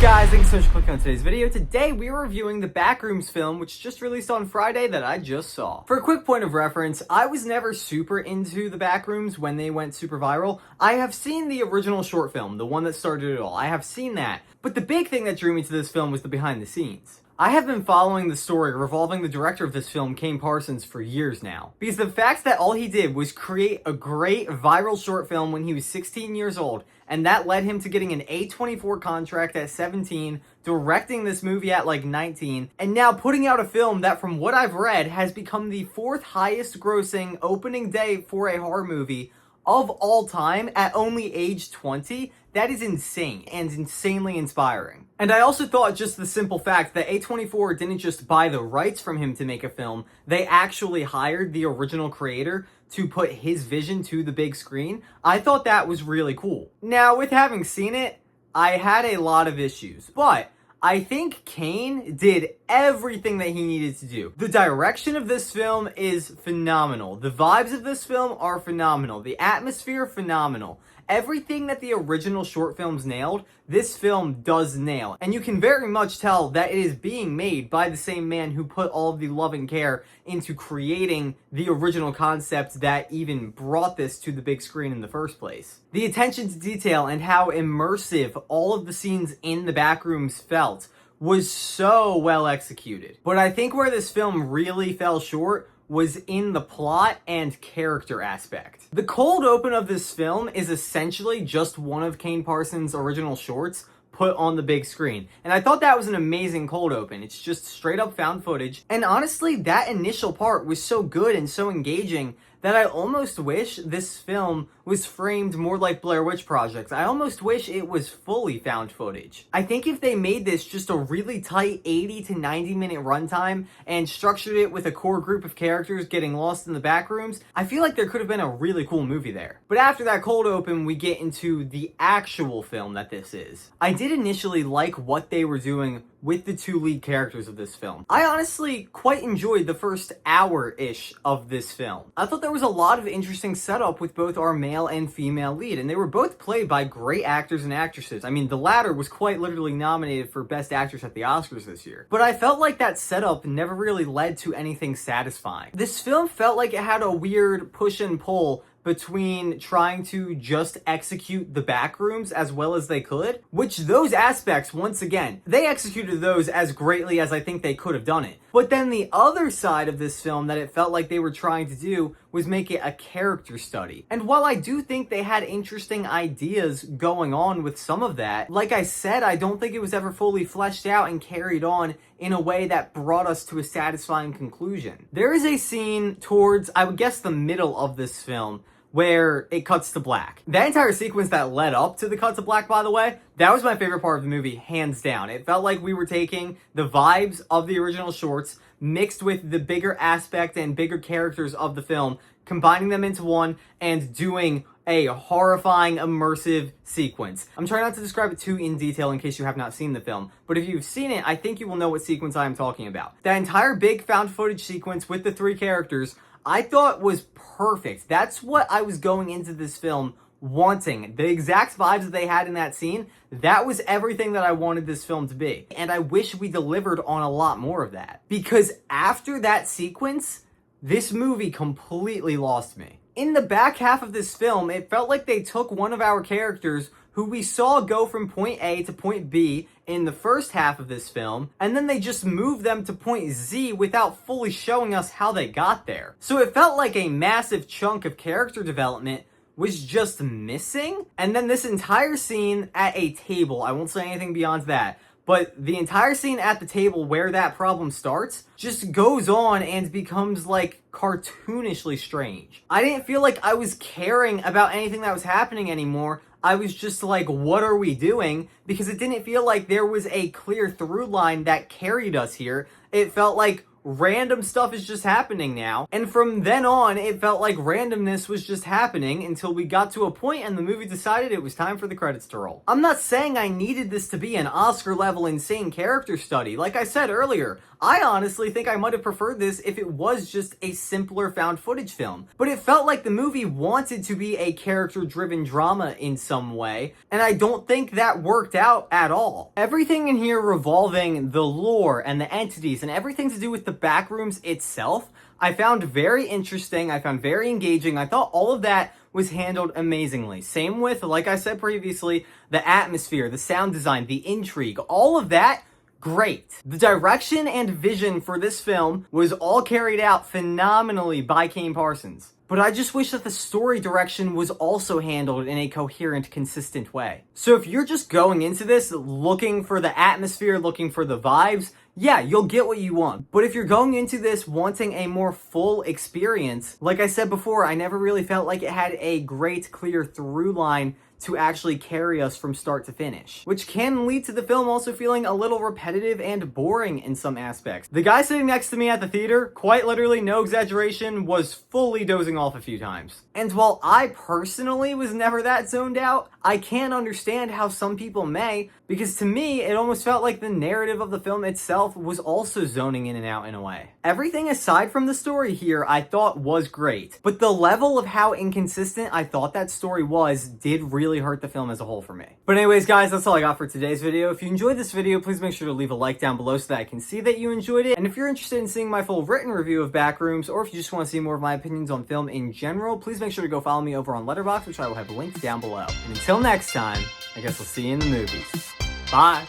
Guys, thanks so much for clicking on today's video. Today we are reviewing the Backrooms film, which just released on Friday that I just saw. For a quick point of reference, I was never super into the Backrooms when they went super viral. I have seen the original short film, the one that started it all. I have seen that. But the big thing that drew me to this film was the behind the scenes. I have been following the story revolving the director of this film, Kane Parsons, for years now. Because the fact that all he did was create a great viral short film when he was 16 years old, and that led him to getting an A24 contract at 17, directing this movie at like 19, and now putting out a film that, from what I've read, has become the fourth highest grossing opening day for a horror movie of all time at only age 20, that is insane and insanely inspiring. And I also thought just the simple fact that A24 didn't just buy the rights from him to make a film, they actually hired the original creator to put his vision to the big screen. I thought that was really cool. Now, with having seen it, I had a lot of issues, but I think Kane did everything that he needed to do. The direction of this film is phenomenal. The vibes of this film are phenomenal. The atmosphere, phenomenal. Everything that the original short films nailed, this film does nail. And you can very much tell that it is being made by the same man who put all of the love and care into creating the original concept that even brought this to the big screen in the first place. The attention to detail and how immersive all of the scenes in the Backrooms felt was so well executed. But I think where this film really fell short was in the plot and character aspect. The cold open of this film is essentially just one of Kane Parsons' original shorts put on the big screen. And I thought that was an amazing cold open. It's just straight up found footage. And honestly, that initial part was so good and so engaging that I almost wish this film was framed more like Blair Witch Project. I almost wish it was fully found footage. I think if they made this just a really tight 80 to 90 minute runtime and structured it with a core group of characters getting lost in the back rooms, I feel like there could have been a really cool movie there. But after that cold open, we get into the actual film that this is. I did initially like what they were doing with the two lead characters of this film. I honestly quite enjoyed the first hour-ish of this film. I thought there was a lot of interesting setup with both our male and female lead, and they were both played by great actors and actresses. I mean, the latter was quite literally nominated for Best Actress at the Oscars this year. But I felt like that setup never really led to anything satisfying. This film felt like it had a weird push and pull between trying to just execute the Backrooms as well as they could, which those aspects, once again, they executed those as greatly as I think they could have done it. But then the other side of this film that it felt like they were trying to do was make it a character study. And while I do think they had interesting ideas going on with some of that, like I said, I don't think it was ever fully fleshed out and carried on in a way that brought us to a satisfying conclusion. There is a scene towards, I would guess, the middle of this film where it cuts to black. That entire sequence that led up to the cut to black, by the way, that was my favorite part of the movie, hands down. It felt like we were taking the vibes of the original shorts mixed with the bigger aspect and bigger characters of the film, combining them into one and doing a horrifying, immersive sequence. I'm trying not to describe it too in detail in case you have not seen the film, but if you've seen it, I think you will know what sequence I am talking about. That entire big found footage sequence with the three characters, I thought was perfect. That's what I was going into this film wanting. The exact vibes that they had in that scene, that was everything that I wanted this film to be. And I wish we delivered on a lot more of that. Because after that sequence, this movie completely lost me. In the back half of this film, it felt like they took one of our characters who we saw go from point A to point B in the first half of this film, and then they just moved them to point Z without fully showing us how they got there. So it felt like a massive chunk of character development was just missing, and then this entire scene at a table, I won't say anything beyond that, but the entire scene at the table where that problem starts just goes on and becomes like cartoonishly strange. I didn't feel like I was caring about anything that was happening anymore. I was just like, what are we doing? Because it didn't feel like there was a clear through line that carried us here. It felt like random stuff is just happening now. And from then on, it felt like randomness was just happening until we got to a point and the movie decided it was time for the credits to roll. I'm not saying I needed this to be an Oscar-level insane character study. Like I said earlier, I honestly think I might have preferred this if it was just a simpler found footage film. But it felt like the movie wanted to be a character-driven drama in some way, and I don't think that worked out at all. Everything in here revolving the lore and the entities and everything to do with the Backrooms itself, I found very interesting, I found very engaging. I thought all of that was handled amazingly. Same with, like I said previously, the atmosphere, the sound design, the intrigue, all of that, great. The direction and vision for this film was all carried out phenomenally by Kane Parsons. But I just wish that the story direction was also handled in a coherent, consistent way. So if you're just going into this looking for the atmosphere, looking for the vibes, yeah, you'll get what you want. But if you're going into this wanting a more full experience, like I said before, I never really felt like it had a great, clear through line to actually carry us from start to finish, which can lead to the film also feeling a little repetitive and boring in some aspects. The guy sitting next to me at the theater, quite literally, no exaggeration, was fully dozing off a few times. And while I personally was never that zoned out, I can understand how some people may, because to me, it almost felt like the narrative of the film itself was also zoning in and out in a way. Everything aside from the story here, I thought was great, but the level of how inconsistent I thought that story was did really hurt the film as a whole for me. But anyways, guys, that's all I got for today's video. If you enjoyed this video, please make sure to leave a like down below so that I can see that you enjoyed it. And if you're interested in seeing my full written review of Backrooms, or if you just want to see more of my opinions on film in general, please make sure to go follow me over on Letterboxd, which I will have linked down below. And until next time, I guess I'll see you in the movies. Bye!